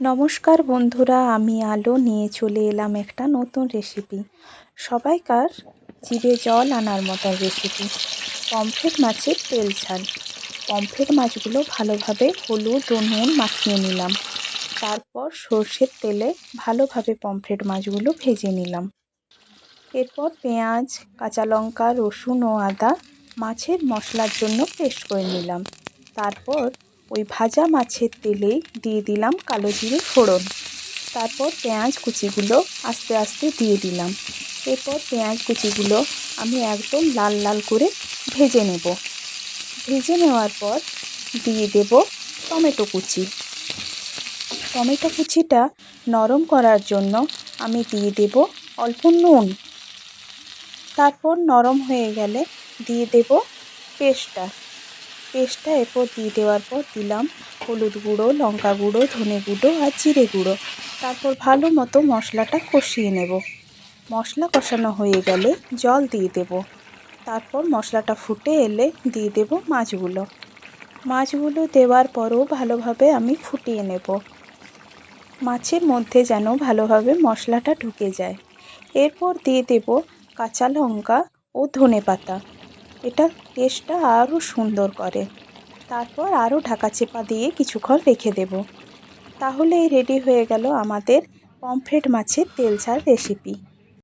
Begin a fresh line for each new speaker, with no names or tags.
নমস্কার বন্ধুরা, আমি আলো নিয়ে চলে এলাম একটা নতুন রেসিপি। সবাইকার জিভে জল আনার মতো রেসিপি, পমফ্রেট মাছের তেল ঝাল। পমফ্রেট মাছগুলো ভালোভাবে হলুদ ও নুন মাখিয়ে নিলাম। তারপর সর্ষের তেলে ভালোভাবে পমফ্রেট মাছগুলো ভেজে নিলাম। এরপর পেঁয়াজ, কাঁচা লঙ্কা, রসুন ও আদা মাছের মশলার জন্য পেস্ট করে নিলাম। তারপর ওই ভাজা মাছের তেলেই দিয়ে দিলাম কালো জিরে ফোড়ন। তারপর পেঁয়াজ কুচিগুলো আস্তে আস্তে দিয়ে দিলাম। এরপর পেঁয়াজ কুচিগুলো আমি একদম লাল লাল করে ভেজে নেব। ভেজে নেওয়ার পর দিয়ে দেব টমেটো কুচি। টমেটো কুচিটা নরম করার জন্য আমি দিয়ে দেব অল্প নুন। তারপর নরম হয়ে গেলে দিয়ে দেব পেস্টটা। এরপর দিয়ে দেওয়ার পর দিলাম হলুদ গুঁড়ো, লঙ্কা গুঁড়ো, ধনে গুঁড়ো আর জিরে গুঁড়ো। তারপর ভালো মতো মশলাটা কষিয়ে নেব। মশলা কষানো হয়ে গেলে জল দিয়ে দেব। তারপর মশলাটা ফুটে এলে দিয়ে দেব মাছগুলো। মাছগুলো দেওয়ার পরও ভালোভাবে আমি ফুটিয়ে নেব। মাছের মধ্যে যেন ভালোভাবে মশলাটা ঢুকে যায়। এরপর দিয়ে দেব কাঁচা লঙ্কা ও ধনেপাতা। এটা টেস্টটা আরও সুন্দর করে। তারপর আরও ঢাকা চাপা দিয়ে কিছুক্ষণ রেখে দেব। তাহলেই রেডি হয়ে গেল আমাদের পমফ্রেট মাছের তেল ঝাল রেসিপি।